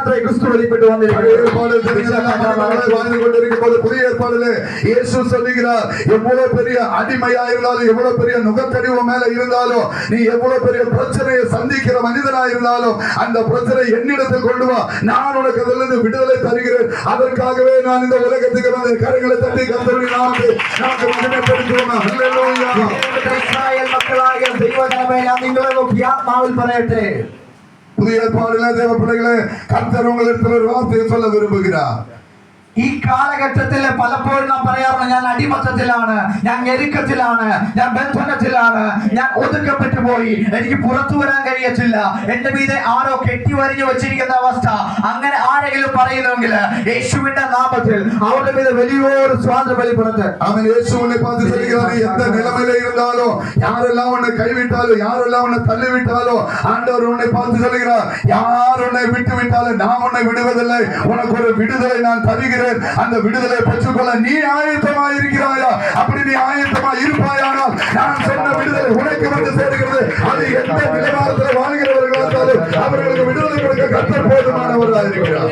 மாத்திரை கிறிஸ்து வெளிப்பட்டு புதிய ஏற்பாடிலே இயேசு சொல்லுகிறார், எவ்வளவு பெரிய அடிமையா இருந்தாலும், எவ்வளவு பெரிய நுகத்தடிவு மேல இருந்தாலும், நீ எவ்வளவு பெரிய பிரச்சனையை சந்திக்கிற மனிதனா இருந்தாலும் அந்த பிரச்சனை என்னிடத்தில் கொண்டு வா, நான் உனக்கு அதிலிருந்து விடுதலை தருகிறேன். அதற்காகவே நான் இந்த உலகத்துக்கு வந்து கரங்களை தட்டி கர்த்தருடைய நாமத்தை நமக்கு மகிமைப்படுத்துவோம். ஹல்லேலூயா. இஸ்ராயேல் மக்களாகிய தெய்வமே, நான் உங்களை நோக்கி ஆத்மாவில் പറയട്ടെ. புதிய ஏற்பாடிலே தேவ பிள்ளைகளே, கர்த்தர் உங்களிடத்தில் ஒரு வார்த்தையை சொல்ல விரும்புகிறார். ഈ കാലഘട്ടത്തിൽ പലപ്പോഴും നാം പറയാറുണ്ട്, ഞാൻ അടിമത്തത്തിലാണ്, ഞാൻ ഞെരുക്കത്തിലാണ്, ഞാൻ ബന്ധനത്തിലാണ്, ഞാൻ ഒതുക്കപ്പെട്ടു പോയി, എനിക്ക് പുറത്തു വരാൻ കഴിയത്തില്ല, എന്റെ മീതെ ആരോ കെട്ടി വരിഞ്ഞു വെച്ചിരിക്കുന്ന അവസ്ഥ. അങ്ങനെ ആരെങ്കിലും പറയുന്നെങ്കിൽ യേശുവിന്റെ നാമത്തിൽ അവരുടെ മീതെ വലിയൊരു സ്വാതന്ത്ര്യം വെളിപ്പെടുത്ത്. അവൻ യേശുവിനെ பார்த்து சொல்கிறார், எந்த நிலைமையில இருந்தாலும், யாரெல்லாம் உன்னை கைவிட்டாலும், யாரெல்லாம் உன்னை தள்ளிவிட்டாலோ, ஆண்டவர் உன்னை பார்த்து சொல்கிறார், யார் உன்னை விட்டு விட்டாலும் நான் உன்னை விடுவதில்லை, உனக்கு ஒரு விடுதலை நான் தருகிறேன். அந்த விடுதலை பெற்றுக்கொள்ள நீ ஆயத்தமா இருக்கிறாயா? அப்படி நீ ஆயத்தமா இருப்பாயானால் நான் சொன்ன விடுதலை உனக்கு வந்து சேருகிறது. அது எந்த நிலைவாரத்தில் வாழ்கிறவர்களாலும் அவர்களுக்கு விடுதலை கொடுக்க கர்த்தர் போதுமானவராக இருக்கிறார்.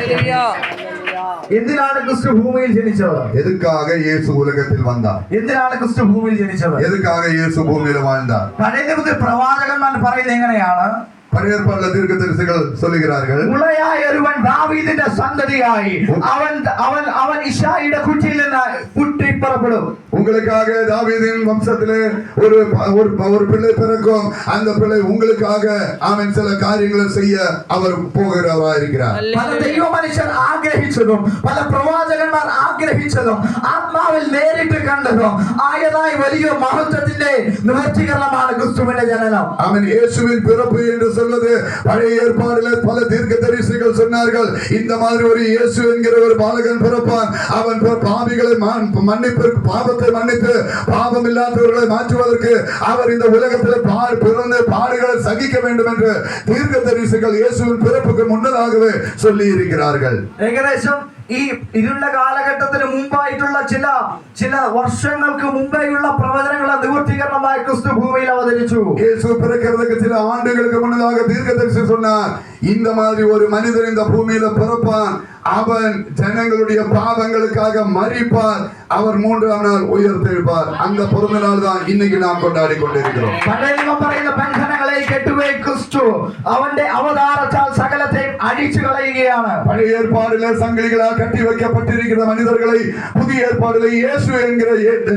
എന്തിനാണ് ക്രിസ്തു ഭൂമിയിൽ ജനിച്ചത്? எதுக்காக இயேசு உலகத்தில் வந்தார்? എന്തിനാണ് ക്രിസ്തു ഭൂമിയിൽ ജനിച്ചത്? எதுக்காக இயேசு பூமியில் வாழ்ந்தார்? പഴയ നിയമത്തിൽ പ്രവാചകന്മാർ പറയുന്നത് എങ്ങനെയാണ്? பழைய ஏற்பாட்டில் தீர்க்கதரிசிகள் சொல்லுகிறார்கள், മുളയായ ഒരുവൻ ദാവീദിന്റെ സന്തതിയായി അവൻ ഇശായിയുടെ കുറ്റിയിൽ നിന്ന് പുറപ്പെടും. உங்களுக்காக தாவீதின் வம்சத்திலே ஒரு பிள்ளை பிறக்கும். அந்த பிள்ளை உங்களுக்காக அவன் சில காரியங்களை செய்ய அவர் போகிறவராக இருக்கிறார். പല ദൈവ മനുഷ്യർ ആഗ്രഹിച്ചതും പല പ്രവാചകന്മാർ ആഗ്രഹിച്ചതും ആത്മാവിൽ നേരിട്ട് കണ്ടതും ആയതായി വലിയ മഹത്വത്തിന്റെ നിവർത്തീകരണമാണ് ക്രിസ്തുവിന്റെ ജനനം. அவன் இயேசுவின் பிறப்பு என்று சொல்வது பழைய ஏற்பாடிலே பல தீர்க்கதரிசிகள் சொன்னார்கள், இந்த மாதிரி ஒரு இயேசு என்கிற ஒரு பாலகன் பிறப்பான். அவன் பாவிகளை மன்னிப்பு, பாவத்தை மன்னித்து பாவம் இல்லாதவர்களை மாற்றுவதற்கு அவர் இந்த உலகத்தில் பிறந்து பாடுகளை சகிக்க வேண்டும் என்று தீர்க்கதரிசிகள் இயேசுவின் பிறப்புக்கு முன்னதாகவே சொல்லி இருக்கிறார்கள். ഏകദേശം ഈ ഇരുണ്ട കാലഘട്ടത്തിന് മുമ്പായിട്ടുള്ള ചില വർഷങ്ങൾക്ക് മുമ്പേയുള്ള പ്രവചനങ്ങളെ നിവർത്തീകരണമായി ക്രിസ്തു ഭൂമിയിൽ അവതരിച്ചു. இயேசு பிறக்கிறதுக்கு சில ஆண்டுகளுக்கு முன்னதாக தீர்க்கதரிசி சொன்னார், இந்த மாதிரி ஒரு மனிதன் இந்த பூமியில பிறப்பான், அவன் ஜனங்களுடைய பாவங்களுக்காக மரிப்பார், அவர் 3ஆம் நாள் உயிர்த்தெழுப்பார். அந்த பிறந்த நாள் தான் இன்னைக்கு நாம் கொண்டாடி கொண்டிருக்கிறோம். പറയുന്ന ബന്ധനങ്ങളെ കെട്ടുപോയി ക്രിസ്തു അവന്റെ അവതാരത്താൽ സകലത്തെയും അടിച്ചു കളയുകയാണ്. பழைய ஏற்பாடிலே சங்கிலிகளால் கட்டி வைக்கப்பட்டிருக்கிற மனிதர்களை புதிய ஏற்பாடிலே இயேசு என்கிற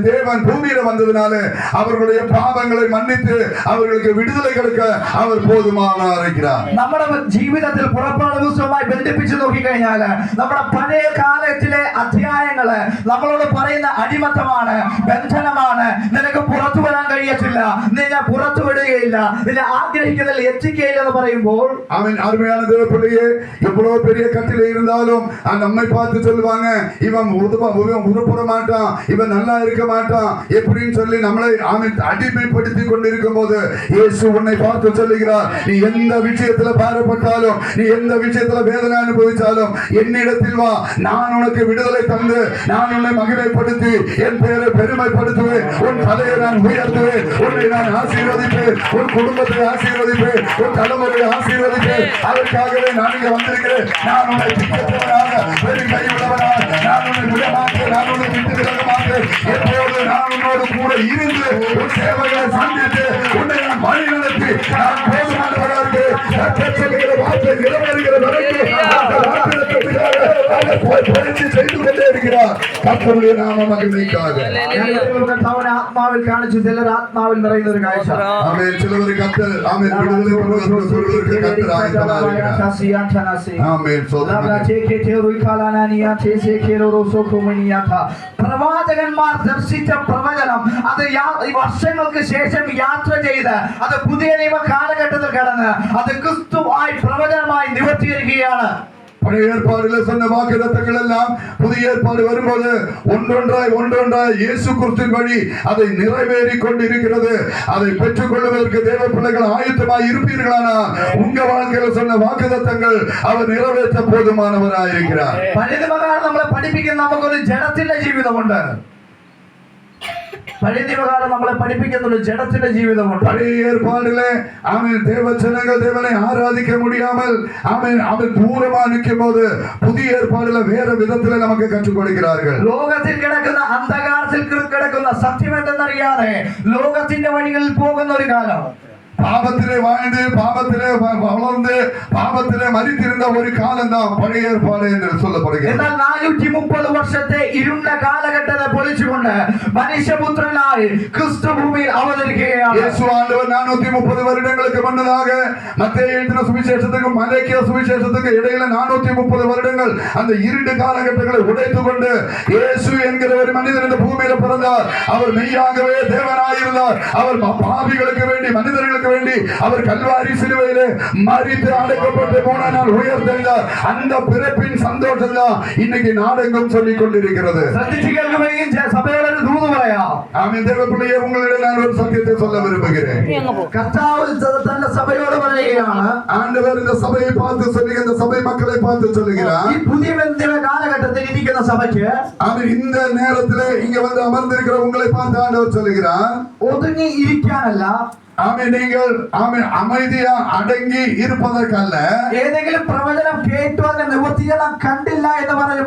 தேவன் பூமியில வந்ததினால அவர்களுடைய பாவங்களை மன்னித்து அவர்களுக்கு விடுதலை கொடுக்க அவர் போதுமானவராக இருக்கிறார். നമ്മുടെ ജീവിതത്തിൽ പുറപ്പാട് പുസ്തകവുമായി ബന്ധിപ്പിച്ചു നോക്കിക്കഴിഞ്ഞാൽ നമ്മുടെ പഴയ കാലത്തിലെ അധ്യായങ്ങള് നമ്മളോട് പറയുന്ന അടിമത്തമാണ്, ബന്ധനമാണ്, നിനക്ക് പുറത്തു വരാൻ കഴിയത്തില്ല, നിന്നെ പുറത്തു വിടുകയില്ല, നിന്നെ ആഗ്രഹിക്കുന്നതിൽ എത്തിക്കുകയില്ല എന്ന് പറയുമ്പോൾ அவன் அருமையான தேவப்பிள்ளையே, எவ்வளவு பெரிய கட்டில இருந்தாலும் நம்மை பார்த்து சொல்லுவாங்க, இவன் உருப்பட மாட்டான், இவன் நல்லா இருக்க மாட்டான் எப்படின்னு சொல்லி நம்மளை அவன் அடிமைப்படுத்தி கொண்டிருக்கும் போது இயேசு உன்னை பார்த்து சொல்லுகிறார், நீ எந்த விஷயத்துல பாரப்பட்டாலும், நீ எந்த விஷயத்துல வேதனை அனுபவிச்சாலும் என்னிடத்தில் வா, நான் உனக்கு விடுதலை தந்து நான் உன்னை மகிமைப்படுத்தி என் பெயரை பெருமைப்படுத்துவேன், உன் தலையை நான் உயர்த்துவேன், உன்னை நான் ஆசீர்வதிப்பேன், உன் குடும்பத்தை ஆசீர்வதிப்பேன், உன் தலைமுறையை ஆசீர்வதிப்பேன். அதற்காகவே நான் இங்க வந்திருக்கிறேன். நான் உன்னை திட்டத்தவனாக, பெரும் கையுள்ளவனாக, நான் உன்னை விடமாட்டேன், நான் உன்னை விட்டு விலக மாட்டேன். எப்போது நான் உன்னோடு கூட இருந்து உன் சேவைகளை சந்தித்து உன்னை நான் வழி நடத்தி நான் போதுமானவராக சொல்லுகிற வார்த்தை நிறைவேறுகிற வரைக்கும் அந்த வார்த்தைகளுக்காக அவர் பயிற்சி செய்து கொண்டே இருக்கிறார். கர்த்தருடைய நாம மகிமைக்காக ആത്മാവിൽ കാണിച്ചു, ചിലർ ആത്മാവിൽ നിറയുന്ന ഒരു കാഴ്ച. ആമേൻ. ചിലവർ കർത്തർ ആമേൻ വിടുതலை കൊടുക്കുന്നവർക്ക് കർത്തർ ആയതമായിരിക്കണം. ആമേൻ. പ്രവാചകന്മാർ ദർശിച്ച പ്രവചനം അത് വർഷങ്ങൾക്ക് ശേഷം യാത്ര ചെയ്ത് അത് പുതിയ നിയമ കാലഘട്ടത്തിൽ കടന്ന് അത് ക്രിസ്തുവായി പ്രവചനമായി നിവർത്തിയിരിക്കുകയാണ്. பழைய ஏற்பாடுல சொன்ன வாக்குத்தத்தங்கள் எல்லாம் புதிய ஏற்பாடு வரும்போது ஒன்றொன்றாய் இயேசு கிறிஸ்துவின் வழி அதை நிறைவேறி கொண்டிருக்கிறது. அதை பெற்றுக் கொள்வதற்கு தேவ பிள்ளைகள் ஆயத்தமாய் இருப்பீர்களானால் உங்க வாழ்க்கையில சொன்ன வாக்குத்தத்தங்கள் அவர் நிறைவேற்ற போதுமானவராயிருக்கிறார். പഴയ നമ്മളെ പഠിപ്പിക്കുന്ന നമുക്കൊരു ജഡത്തിന്റെ ജീവിതമുണ്ട്. പഴയ നിയമകാലം നമ്മളെ പഠിപ്പിക്കുന്ന ഒരു ജഡത്തിന്റെ ജീവിതമുണ്ട്. பழைய ஏற்பாடிலே ஆமென் தேவ ஜனங்கள் தேவனை ஆராதிக்க முடியாமல் ஆமென் அவன் தூரமா நிற்கும் போது புதிய ஏற்பாடுல வேற விதத்துல நமக்கு கற்றுக் கொடுக்கிறார்கள். ലോകത്തിൽ കിടക്കുന്ന അന്ധകാരത്തിൽ കിടക്കുന്ന സത്യം എന്തെന്നറിയാതെ ലോകത്തിന്റെ വഴികളിൽ പോകുന്ന ഒരു കാലം, பாவத்திலே வாழ்ந்து பாவத்திலே வளர்ந்து பாவத்திலே மரித்திருந்த ஒரு காலம் தான் பழைய ஏற்பாடு என்று சொல்லப்படுகிறது. എന്നാൽ 430 വർഷത്തെ ഇരുണ്ട കാലഘട്ടത്തെ പൊളിച്ചുകൊണ്ട് മനുഷ്യപുത്രനായി ക്രിസ്തു ഭൂമിയിൽ അവതരിക്കുകയാണ്. இயேசு ஆண்டவர் 430 வருடங்களுக்கு முன்னதாக மத்தேயு எழுதின சுவிசேஷத்துக்கும் மலேக்கிய சுவிசேஷத்துக்கும் இடையில 430 வருடங்கள் அந்த இருண்டு காலகட்டங்களை உடைத்துக் கொண்டு இயேசு என்கிற ஒரு மனிதர் இந்த பூமியில பிறந்தார். அவர் மெய்யாகவே தேவனாயிருந்தார். அவர் பாவிகளுக்கு வேண்டி மனிதர்களுக்கு வேண்டி அவர் கல்வாரி சிலுவையிலே மரித்து அடக்கப்பட்டு 3ஆம் நாள் உயிர்த்தெழுந்தார். அந்த பிறப்பின் சந்தோஷம் தான் இன்னைக்கு நாடெங்கும் சொல்லிக் கொண்டிருக்கிறது. ஆமென். தேவ பிள்ளையே, உங்களிடம் நான் ஒரு சத்தியத்தை சொல்ல விரும்புகிறேன். ஆண்டவர் இந்த சபையை பார்த்து சொல்லுகிற, இந்த சபை மக்களை பார்த்து சொல்லுகிறார், காலகட்டத்தில் இருக்கிற சபைக்கு ஆமென் இந்த நேரத்திலே இங்க வந்து அமர்ந்திருக்கிற உங்களை பார்த்து ஆண்டவர் சொல்லுகிறார், ஒதுங்கி இருக்கானல்ல, ஆமென் நீங்கள் ஆமென் அமைதியா அடங்கி இருப்பதற்கல்ல, ഏതെങ്കിലും പ്രവചനം കേട്ടു അതിനെ നിവൃത്തിയെല്ലാം കണ്ടില്ല എന്ന് പറഞ്ഞ്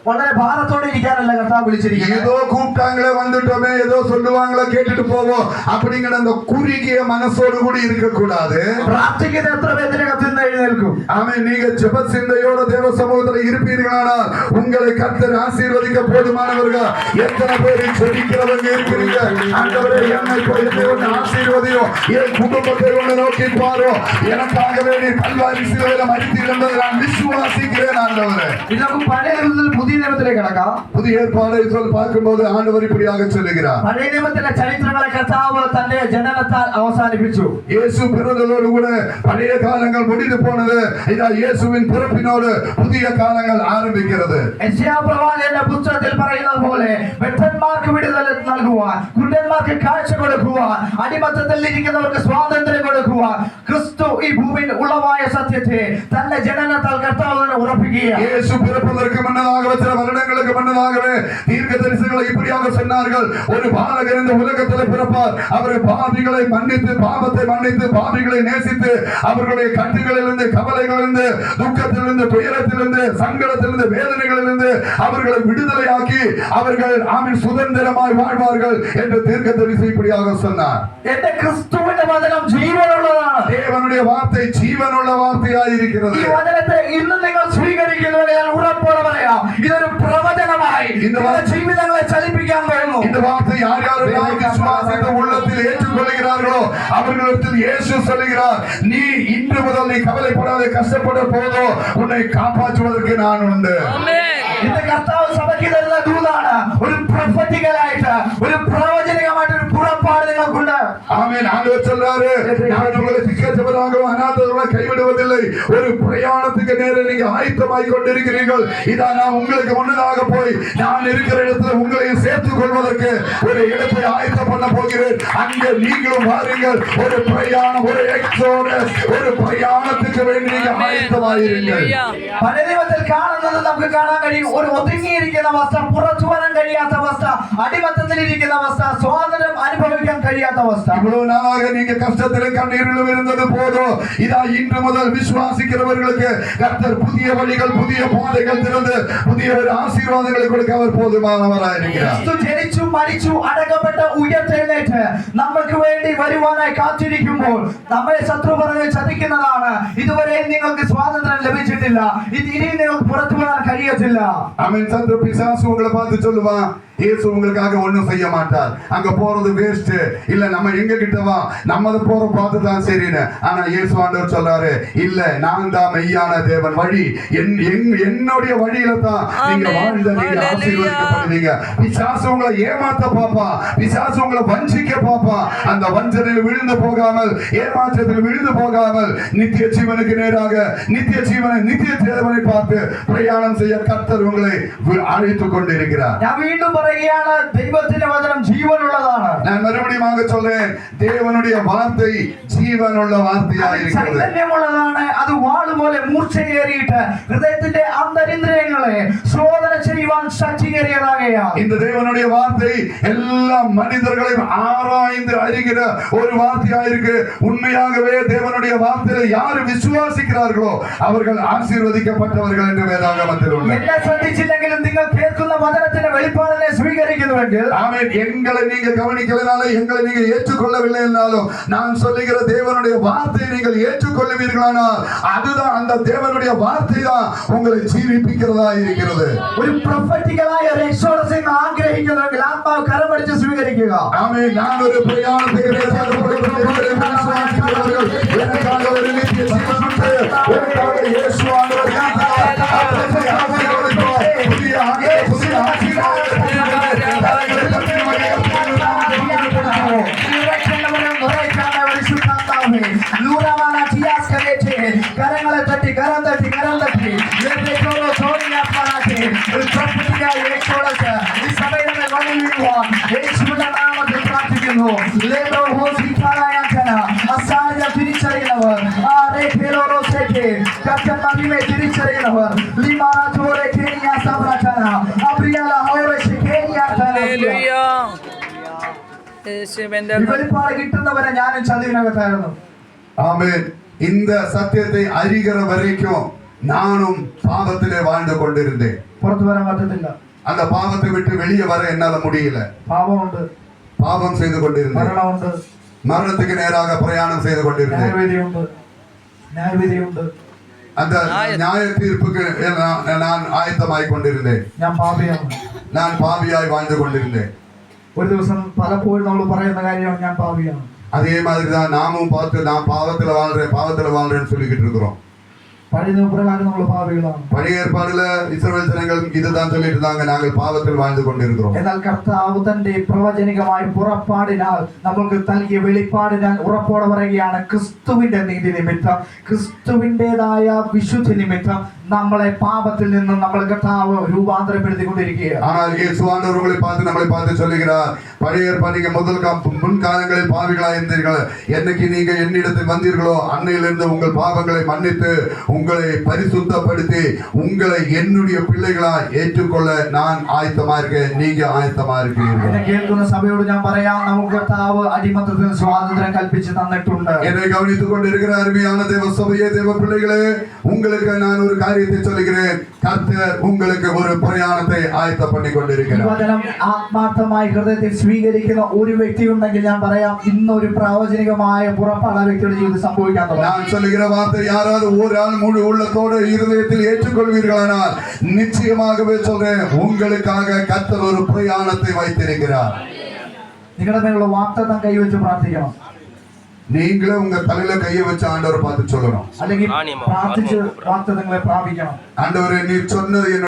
വളരെ ഭാരത്തോടെ ഇരിക്കാനല്ല കർത്താവ് വിളിച്ചിരിക്കുന്നത്. ஏதோ கூப்பிட்டாங்களே வந்துட்டோமே, ஏதோ சொல்லுவாங்களே கேட்டுட்டு போவோம் அப்படிங்கிற அந்த குறுகிய மனசோடு கூட இருக்க கூடாது. പ്രാർത്ഥിക്കുന്ന എത്ര പേരിനകത്ത് നിന്ന് എഴുന്നേൽക്കും. ஆமென். நீங்க ஜெப சிந்தையோட தேவ சமூகத்தில் இருப்பீர்களானால் உங்களை கர்த்தர் ஆசீர்வதிக்க போதுமானவர்கள். எத்தனை பேர் ஜெபிக்கிறவங்க இருக்கிறீங்க, ஆண்டவரே என்னை ஒன்று ஆசீர்வதியும், என் குடும்பத்தை ஒன்று நோக்கி பாரோ, எனக்காகவே நீ கல்வாரி சிலுவையில மரித்தீர் என்பதை நான் விசுவாசிக்கிறேன் ஆண்டவரே. இதற்கு பழைய புதிய நியமத்திலே கிடக்கா. புதிய ஏற்பாடை சொல் பார்க்கும்போது ஆண்டவர் இப்படியாக சொல்லுகிறார், പഴയ നിയമത്തിലെ ചരിത്രങ്ങളെ കർത്താവ് തന്റെ ജനനത്താൽ അവസാനിപ്പിച്ചു. இயேசு பிறந்ததோடு கூட பழைய காலங்கள் முடிந்து போனது. இதா இயேசுவின் பிறப்பினோடு புதிய காலங்கள் ஆரம்பிக்கிறது. യെശയ്യാപ്രവാചകന്റെ പുസ്തകത്തിൽ പറയുന്നത് പോലെ വെട്ടന്മാർക്ക് വിടുതൽ നൽകുവാൻ, കുരുടന്മാർക്ക് കാഴ്ച കൊടുക്കുവാൻ, അടിമത്തത്തിൽ ഇരിക്കുന്നവർക്ക് സ്വാതന്ത്ര്യം കൊടുക്കുവാൻ ക്രിസ്തു ഈ ഭൂമിയിൽ ഉളവായ സത്യത്തെ തന്റെ ജനനത്താൽ കർത്താവ് ഉറപ്പിക്കുകയാണ്. இயேசு பிறப்பதற்கு முன்னதாக சில வருடங்களுக்கு முன்னதாகவே தீர்க்கதரிசிகள் இப்படியாக சொன்னார்கள், ஒரு பாலகர் இந்த உலகத்தில் பிறப்பார், அவர் பாவிகளை மன்னித்து, பாவத்தை மன்னித்து, பாவிகளை நேசித்து, அவர்களுடைய கட்டுகளிலிருந்து, கவலைகளிலிருந்து, துக்கத்திலிருந்து, துயரத்திலிருந்து, சங்கடத்திலிருந்து, வேதனைகளிலிருந்து அவர்களை விடுதலையாக்கி அவர்கள் ஆமென் சுதந்திரமாய் வாழ்வார்கள் என்று தீர்க்கதரிசி இப்படியாக சொன்னார். എന്റെ ക്രിസ്തുവിന്റെ വചനം ജീവനുള്ളതാണ്. தேவனுடைய வார்த்தை ஜீவனுள்ள வார்த்தையாய் இருக்கிறது. ഈ വചനത്തെ ഇന്ന് നിങ്ങൾ സ്വീകരിക്കുന്നവരെ ഞാൻ ഉറപ്പോടെ പറയാം, ഇതൊരു പ്രവചനമായി നിങ്ങളുടെ ജീവിതങ്ങളെ ചലിപ്പിക്കാൻ പോകുന്നു. இந்த வார்த்தை யார் யாரெல்லாம் விசுவாசித்து உள்ளத்தில் ஏற்றுக்கொள்கிறார்களோ அவர்களிடத்தில் இயேசு சொல்லுகிறார், நீ இன்று முதல் நீ கவலைப்படாதே, கஷ்டப்பட போதோ, உன்னை காப்பாற்றுவதற்கு நான் உண்டு. ഇത് കർത്താവ് സഭയ്ക്ക് തരുന്ന ദൂതാണ്. ഒരു പ്രൊഫറ്റിക്കലായിട്ട്, ഒരു പ്രവചനികമായിട്ട് ഒരു പുറപ്പാട് നിങ്ങൾക്കുണ്ട്. ஆமென். ஆண்டவர் சொல்றாரு, நான் உங்களை திக்கற்றவராகவும் அநாதர்களாக கைவிடுவதில்லை. ஒரு பிரயாணத்துக்கு நேரே நீங்க ஆயத்தமாய் கொண்டிருக்கிறீர்கள். இதா நான் உங்களுக்கு முன்னதாக போய் நான் இருக்கிற இடத்துல உங்களையும் சேர்த்துக் கொள்வதற்கு ஒரு இடத்தை ஆயத்தம் பண்ண போகிறேன். அங்கே நீங்களும் வாருங்கள். ஒரு பிரயாணம், ஒரு எக்ஸோடஸ், ஒரு பிரயாணத்துக்கு வேண்டி நீங்க ஆயத்தமாயிருங்கள். പഴയ നിയമത്തിൽ കാണുന്നത് നമുക്ക് കാണാൻ കഴിയും. ഒരു ഒതുങ്ങിയിരിക്കുന്ന അവസ്ഥ, പുറത്തു വരാൻ കഴിയാത്ത അവസ്ഥ, അടിമത്തത്തിൽ ഇരിക്കുന്ന അവസ്ഥ, സ്വാതന്ത്ര്യം അനുഭവിക്കാൻ കഴിയാത്ത അവസ്ഥ. இவ்வளவு நாளாக நீங்க கஷ்டத்திலும் கண்ணீரிலும் இருந்தது போதும். இதா இன்று முதல் விசுவாசிக்கிறவர்களுக்கு கர்த்தர் புதிய வழிகள், புதிய பாதைகள் திறந்து புதிய ஒரு ஆசீர்வாதங்களை கொடுக்க அவர் போதுமானவராய் இருக்கிறார். ക്രിസ്തു ജനിച്ചു, മരിച്ചു, അടക്കപ്പെട്ട് ഉയർത്തെഴുന്നേറ്റ് നമ്മൾക്ക് വേണ്ടി വരുവാനായി കാത്തിരിക്കുമ്പോൾ നമ്മളെ ശത്രു പറഞ്ഞ് ചതിക്കുന്നതാണ്, ഇതുവരെ നിങ്ങൾക്ക് സ്വാതന്ത്ര്യം ലഭിച്ചിട്ടില്ല, ഇനി നിങ്ങൾക്ക് പുറത്തു വരാൻ കഴിയത്തില്ല. ஆமென். சத்ரு பிசாசு உங்களை பார்த்து சொல்லுவான், இயேசு உங்களுக்காக ஒண்ணும் செய்ய மாட்டார், அங்க போறது வேஸ்ட், இல்ல நம்ம எங்க கிட்ட வா, நம்ம போற பார்த்து தான் சரின்னு. ஆனா இயேசு ஆண்டவர் சொல்றாரு, இல்ல நான் தான் மெய்யான தேவன், வழி என்னுடைய வழியில தான் நீங்க வாழ்ந்த, நீங்க ஆசீர்வதிக்கப்படுவீங்க. பிசாசு உங்களை ஏமாத்த பாப்பா, பிசாசு உங்களை வஞ்சிக்க பாப்பா. அந்த வஞ்சனையில் விழுந்து போகாமல், ஏமாற்றத்தில் விழுந்து போகாமல் நித்திய ஜீவனுக்கு நேராக, நித்திய ஜீவனை நித்திய தேவனை பார்த்து பிரயாணம் செய்ய கர்த்தர் உங்களை அழைத்துக் கொண்டிருக்கிறார். ഞാൻ വീണ്ടും പറയുകയാണ്, ദൈവത്തിന്റെ വചനം ജീവനുള്ളതാണ്. நான் மறுபடியும் சொல்றேன், தேவனுடைய வார்த்தை ஜீவனுள்ள வார்த்தையாக இருக்கிறது. ചൈതന്യമുള്ളതാണ്. അത് വാളുപോലെ മൂർച്ചയേറിയിട്ട് ഹൃദയത്തിന്റെ അന്തരിന്ദ്രിയങ്ങളെ ശോധന ചെയ്യുവാൻ സജ്ജീകരിയതാകയാൽ இந்த தேவனுடைய வார்த்தை எல்லா மனிதர்களையும் ஆராய்ந்து அறிகிற ஒரு வார்த்தையாக இருக்கு. உண்மையாகவே தேவனுடைய வார்த்தையை யார் விசுவாசிக்கிறார்களோ அவர்கள் ஆசீர்வதிக்கப்பட்டவர்கள் என்று வேதாகமத்தில் உள்ளது. എന്നെ ശ്രദ്ധിച്ചില്ലെങ്കിലും നിങ്ങൾ കേൾക്കുന്ന വചനത്തിന്റെ വെളിപ്പാടിനെ സ്വീകരിക്കുന്നുവെങ്കിൽ ஆமென். எங்களை நீங்க கவனிக்கலனாலும் எங்களை நீங்க ஏற்றுக்கொள்ளவில்லை என்றாலும் நான் சொல்லுகிற தேவனுடைய வார்த்தையை நீங்கள் ஏற்றுக்கொள்ளுவீர்களானால் அதுதான் அந்த தேவனுடைய வார்த்தை தான் உங்களை ஜீவிப்பிக்கிறதா இருக்கிறது. ഒരു പ്രൊഫറ്റിക്കലായ ഒരു എക്സോഡസ് ആഗ്രഹിക്കുന്നുവെങ്കിൽ ആത്മാവ് കരമടിച്ച് സ്വീകരിക്കുക. ஆமென். நான் ஒரு பிரயாணத்தை எனக்காக ஒரு நித்திய ஜீவன் உண்டு. எனக்காக இயேசு ஆண்டவர் புதிய കരങ്ങളെ തട്ടി കരം തട്ടി കരം തട്ടി ഈ സഭയുടെ വഴി വീഴുവാൻ യേശുവിന്റെ നാമത്തിൽ പ്രാർത്ഥിക്കുന്നു. അസാധ്യം തിരിച്ചറിയുന്നവർ മഹിമയെ തിരിച്ചറിയുന്നവർ വെളിപ്പാട് കിട്ടുന്നവരെ ഞാനും ചതിവിനകത്തായിരുന്നു. ஆமென். இந்த சத்தியத்தை அறிகிற வரைக்கும் நானும் பாவத்திலே வாழ்ந்து கொண்டிருந்தேன். പുറത്തു വരാൻ പറ്റത്തില്ല. அந்த பாவத்தை விட்டு வெளியே வர என்னால முடியல. പാപമുണ്ട്, பாவம் செய்து கொண்டிருந்தேன். മരണമുണ്ട്, மரணத்துக்கு நேராக பிரயாணம் செய்து கொண்டிருந்தேன். ന്യായവിധിയുണ്ട്. அந்த நியாய தீர்ப்புக்கு நான் ஆயத்தமாய் கொண்டிருந்தேன். ഞാൻ പാപിയാണ്. நான் பாவியாய் வாழ்ந்து கொண்டிருந்தேன். ഒരു ദിവസം പലപ്പോഴും നമ്മൾ പറയുന്ന കാര്യമാണ്, ഞാൻ പാപിയാണ്. அதே மாதிரி தான் நாமும் பார்த்து நான் பாவத்துல வாழ்றேன்னு சொல்லிக்கிட்டு இருக்கிறோம். പഴയ പ്രകാരം നമ്മൾ പാപികളാണ്. பழைய ஏற்பாடுல இஸ்ரவேல் ஜனங்கள் இதுதான் சொல்லிட்டு இருந்தாங்க, நாங்கள் பாவத்தில் வாழ்ந்து கொண்டிருக்கிறோம். എന്നാൽ കർത്താവ് തന്റെ പ്രവചനികമായ പുറപ്പാടിനാൽ നമ്മൾക്ക് നൽകിയ വെളിപ്പാടിനാൽ ഉറപ്പോടെ പറയുകയാണ്, ക്രിസ്തുവിന്റെ നീതി നിമിത്തം, ക്രിസ്തുവിന്റേതായ വിശുദ്ധി നിമിത്തം നമ്മളെ പാപത്തിൽ നിന്നും നമ്മൾ കർത്താവ് രൂപാന്തരപ്പെടുത്തിക്കൊണ്ടിരിക്കുകയാണ്. ஆனால் இயேசு ஆண்டவர்களை பார்த்து நம்மளை பார்த்து சொல்லுகிறார், பழைய ஏற்பாடு முன்காலங்களில் பாவிகளாய் இருந்தீர்கள், என்னைக்கு நீங்க என்னிடத்தில் வந்தீர்களோ அன்னையிலிருந்து உங்கள் பாவங்களை மன்னித்து உங்களை பரிசுத்தப்படுத்தி உங்களை என்னுடைய பிள்ளைகளாய் ஏற்றுக்கொள்ள நான் ஆயத்தமா இருக்கேன், நீங்க ஆயத்தமா இருக்கிறீர்கள். എന്നെ കേൾക്കുന്ന സഭയോട് ഞാൻ പറയാം, നമുക്ക് കർത്താവ് അടിമത്തത്തിൽ സ്വാതന്ത്ര്യം കൽപ്പിച്ച് തന്നിട്ടുണ്ട്. என்னை கவனித்துக் கொண்டிருக்கிற அருமையான தேவ சபையே, தேவ பிள்ளைகளே, உங்களுக்கு நான் ஒரு காரியத்தை சொல்லுகிறேன். கர்த்தர் உங்களுக்கு ஒரு பிரயாணத்தை ஆயத்தம் பண்ணி கொண்டிருக்கிறார். വചനം ആത്മാർത്ഥമായി ഹൃദയത്തിൽ സ്വീകരിക്കുന്ന ഒരു വ്യക്തി ഉണ്ടെങ്കിൽ ഞാൻ പറയാം, ഇന്നൊരു പ്രവചനികമായ പുറപ്പാട് ആ വ്യക്തിയുടെ ജീവിതത്തിൽ സംഭവിക്കാൻ തുടങ്ങും. நான் சொல்லுகிற வார்த்தை யாராவது ஒரு ஆள் முழு உள்ளத்தோடு இருதயத்தில் ஏற்றுக்கொள்வீர்களானால் நிச்சயமாகவே சொல்றேன், உங்களுக்காக கர்த்தர் ஒரு பிரயாணத்தை வைத்திருக்கிறார். നിങ്ങളുടെ മേലുള്ള വാഗ്ദത്തം കൈവച്ച് പ്രാർത്ഥിക്കണം. நீங்களே உங்க தலையில கையை வச்சு ஆண்டவரை பார்த்து சொல்லணும், അല്ലെങ്കിൽ പ്രാർത്ഥിച്ച് വാഗ്ദത്തങ്ങളെ പ്രാപിക്കണം. ஆண்டவரே நீர் சொன்னது